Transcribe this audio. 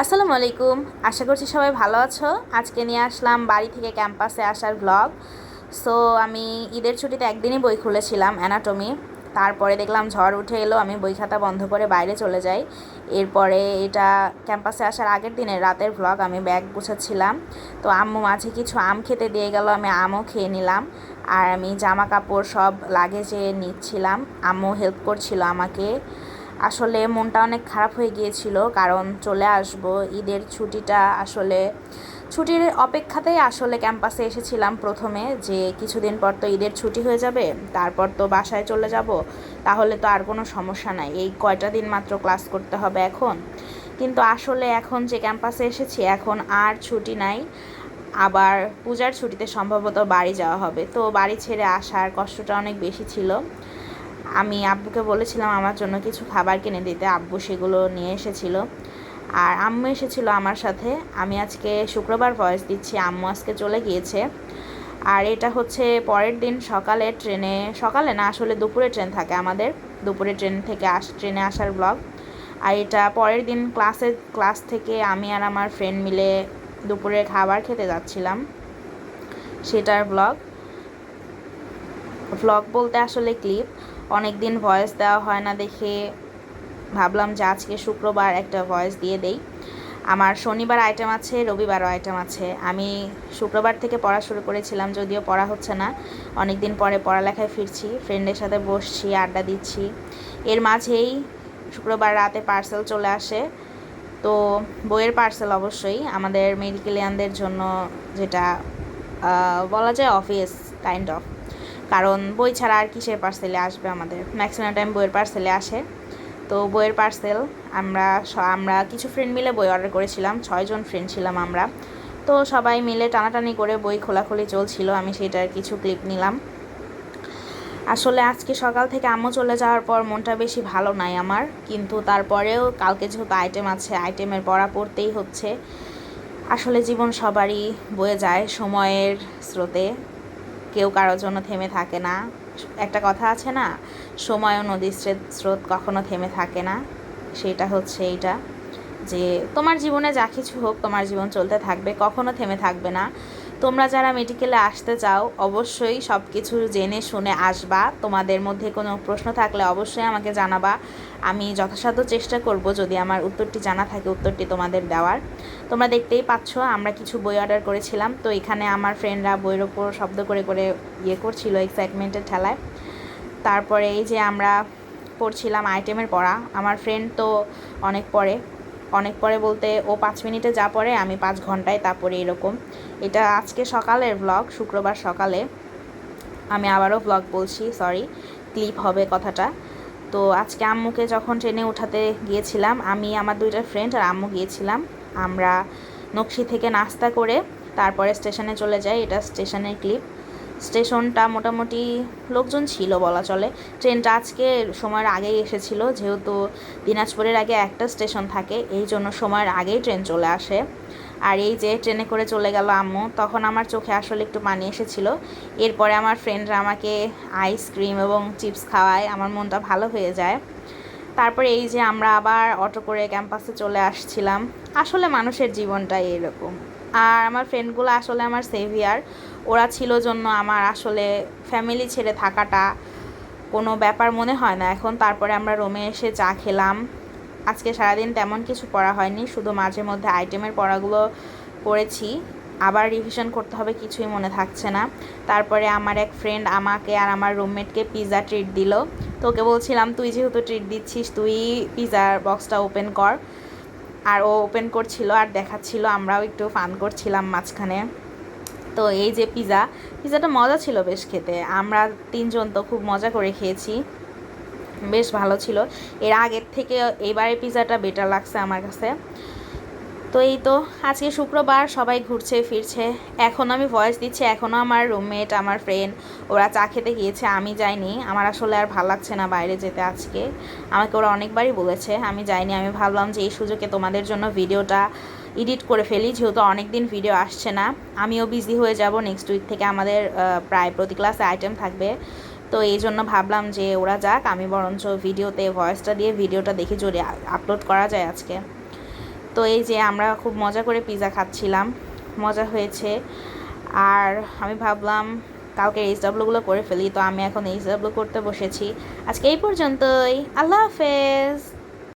আসসালামু আলাইকুম। আশা করছি সবাই ভালো আছো। আজকে নিয়ে আসলাম বাড়ি থেকে ক্যাম্পাসে আসার ব্লগ। সো আমি ঈদের ছুটিতে একদিনই বই খুলেছিলাম অ্যানাটমি। তারপরে দেখলাম ঝড় উঠে এলো, আমি বই খাতা বন্ধ করে বাইরে চলে যাই। এরপরে এটা ক্যাম্পাসে আসার আগের দিনের রাতের ব্লগ। আমি ব্যাগ গুছাচ্ছিলাম, তো আম্মু মাঝে কিছু আম খেতে দিয়ে গেল, আমি আমও খেয়ে নিলাম। আর আমি জামা কাপড় সব লাগেজে নিচ্ছিলাম, আম্মু হেল্প করছিল আমাকে। আসলে মনটা অনেক খারাপ হয়ে গিয়েছিল, কারণ চলে আসব ঈদের ছুটিটা, আসলে ছুটির অপেক্ষাতেই আসলে ক্যাম্পাসে এসেছিলাম প্রথমে, যে কিছুদিন পর তো ঈদের ছুটি হয়ে যাবে, তারপর তো বাসায় চলে যাব, তাহলে তো আর কোনো সমস্যা নাই, এই কয়টা দিন মাত্র ক্লাস করতে হবে এখন। কিন্তু আসলে এখন যে ক্যাম্পাসে এসেছি এখন আর ছুটি নাই, আবার পূজার ছুটিতে সম্ভবত বাড়ি যাওয়া হবে, তো বাড়ি ছেড়ে আসার কষ্টটা অনেক বেশি ছিল। আমি আব্বুকে বলেছিলাম আমার জন্য কিছু খাবার কিনে দিতে, আব্বু সেগুলো নিয়ে এসেছিল। আর আম্মু এসেছিল আমার সাথে। আমি আজকে শুক্রবার ভয়েস দিচ্ছি, আম্মু আজকে চলে গিয়েছে। আর এটা হচ্ছে পরের দিন সকালে ট্রেনে, সকালে না আসলে দুপুরে ট্রেন থাকে আমাদের, দুপুরে ট্রেন থেকে ট্রেনে আসার ব্লগ। আর এটা পরের দিন ক্লাস থেকে আমি আর আমার ফ্রেন্ড মিলে দুপুরে খাবার খেতে যাচ্ছিলাম, সেটার ব্লগ। ব্লগ বলতে আসলে ক্লিপ, অনেক দিন ভয়েস দেওয়া হয় না দেখে ভাবলাম যে আজকে শুক্রবার একটা ভয়েস দিয়ে দেই। আমার শনিবার আইটেম আছে, রবিবারও আইটেম আছে। আমি শুক্রবার থেকে পড়া শুরু করেছিলাম, যদিও পড়া হচ্ছে না, অনেক দিন পরে পড়ালেখায় ফিরছি, ফ্রেন্ডের সাথে বসছি, আড্ডা দিচ্ছি। এর মাঝেই শুক্রবার রাতে পার্সেল চলে আসে। তো বইয়ের পার্সেল, অবশ্যই আমাদের মেডিকেলিয়ানদের জন্য, যেটা বলা যায় অফিস কাইন্ড অফ, কারণ বই ছাড়া আর কিসের পার্সেলে আসবে, আমাদের ম্যাক্সিমাম টাইম বইয়ের পার্সেলে আসে। তো বইয়ের পার্সেল, আমরা আমরা কিছু ফ্রেন্ড মিলে বই অর্ডার করেছিলাম, 6জন ফ্রেন্ড ছিলাম আমরা। তো সবাই মিলে টানাটানি করে বই খোলাখুলি চলছিল, আমি সেটার কিছু ক্লিপ নিলাম। আসলে আজকে সকাল থেকে আম্মু চলে যাওয়ার পর মনটা বেশি ভালো নাই আমার, কিন্তু তারপরেও কালকে যেহেতু আইটেম আছে, আইটেমের পড়া পড়তেই হচ্ছে। আসলে জীবন সবারই বয়ে যায় সময়ের স্রোতে, কেউ কারোর জন্য থেমে থাকে না। একটা কথা আছে না, সময় ও নদীর স্রোত কখনো থেমে থাকে না। সেটা হচ্ছে এইটা, যে তোমার জীবনে যা কিছু হোক, তোমার জীবন চলতে থাকবে, কখনো থেমে থাকবে না। তোমরা যারা মেডিকেলে আসতে চাও অবশ্যই সব কিছু জেনে শুনে আসবা। তোমাদের মধ্যে কোনো প্রশ্ন থাকলে অবশ্যই আমাকে জানাবা, আমি যথাসাধ্য চেষ্টা করব যদি আমার উত্তরটি জানা থাকে উত্তরটি তোমাদের দেওয়ার। তোমরা দেখতেই পাচ্ছ আমরা কিছু বই অর্ডার করেছিলাম, তো এখানে আমার ফ্রেন্ডরা বইয়ের ওপর শব্দ করে করে ইয়ে করছিল এক্সাইটমেন্টের ঠেলায়। তারপরে এই যে আমরা পড়ছিলাম আইটেমের পড়া, আমার ফ্রেন্ড তো অনেক পড়ে, অনেক পরে বলতে ও 5 মিনিটে যা পড়ে আমি 5 ঘন্টায় তা পড়ি, এরকম। এটা আজকে সকালের ব্লগ, শুক্রবার সকালে। আমি আবারও ব্লগ বলছি, সরি, ক্লিপ হবে কথাটা। তো আজকে আম্মুকে যখন ট্রেনে উঠাতে গিয়েছিলাম, আমি আমার 2টা ফ্রেন্ড আর আম্মু গিয়েছিলাম। আমরা নকশি থেকে নাস্তা করে তারপরে স্টেশনে চলে যাই, এটা স্টেশনের ক্লিপ। স্টেশনটা মোটামুটি লোকজন ছিল বলা চলে। ট্রেনটা আজকে সময়ের আগেই এসেছিল, যেহেতু দিনাজপুরের আগে একটা স্টেশন থাকে, এই জন্য সময়ের আগেই ট্রেন চলে আসে। আর এই যে ট্রেনে করে চলে গেল আম্মু, তখন আমার চোখে আসলে একটু পানি এসেছিল। এরপরে আমার ফ্রেন্ডরা আমাকে আইসক্রিম এবং চিপস খাওয়ায়, আমার মনটা ভালো হয়ে যায়। তারপরে এই যে আমরা আবার অটো করে ক্যাম্পাসে চলে আসছিলাম। আসলে মানুষের জীবনটাই এরকম। আর আমার ফ্রেন্ডগুলো আসলে আমার সেভিয়ার, ওরা ছিল জন্য আমার আসলে ফ্যামিলি ছেড়ে থাকাটা কোনো ব্যাপার মনে হয় না এখন। তারপরে আমরা রুমে এসে চা খেলাম। আজকে সারাদিন তেমন কিছু পড়া হয়নি, শুধু মাঝে মধ্যে আইটেমের পড়াগুলো পড়েছি, আবার রিভিশন করতে হবে, কিছুই মনে থাকছে না। তারপরে আমার এক ফ্রেন্ড আমাকে আর আমার রুমমেটকে পিৎজা ট্রিট দিল। তো ওকে বলছিলাম তুই যেহেতু ট্রিট দিচ্ছিস তুই পিৎজার বক্সটা ওপেন কর, আর ও ওপেন করছিল আর দেখাচ্ছিল, আমরাও একটু ফান করছিলাম মাঝখানে। তো এই যে পিৎজাটা মজা ছিল বেশ খেতে, আমরা 3জন তো খুব মজা করে খেয়েছি, বেশ ভালো ছিল। এর আগের থেকে এবারে পিৎজাটা বেটার লাগছে আমার কাছে। তো এই তো আজকে শুক্রবার, সবাই ঘুরছে ফিরছে, এখন আমি ভয়েস দিচ্ছি, এখনও আমার রুমমেট আমার ফ্রেন্ড ওরা চা খেতে গিয়েছে, আমি যাইনি। আমার আসলে আর ভালো লাগছে না বাইরে যেতে আজকে, আমাকে ওরা অনেকবারই বলেছে, আমি যাইনি। আমি ভাবলাম যে এই সুযোগে তোমাদের জন্য ভিডিওটা এডিট করে ফেলি, যেহেতু অনেক দিন ভিডিও আসছে না, আমিও বিজি হয়ে যাব। নেক্সট উইক থেকে আমাদের প্রায় প্রতি ক্লাসে আইটেম থাকবে, তো এই জন্য ভাবলাম যে ওরা যাক, আমি বরঞ্চ ভিডিওতে ভয়েসটা দিয়ে ভিডিওটা দেখে যদি আপলোড করা যায় আজকে। তো এই যে আমরা খুব মজা করে পিৎজা খাচ্ছিলাম, মজা হয়েছে। আর আমি ভাবলাম কালকে এইচডাব্লিউগুলো করে ফেলি, তো আমি এখন এইচডাব্লিউ করতে বসেছি। আজকে এই পর্যন্তই, আল্লাহ হাফেজ।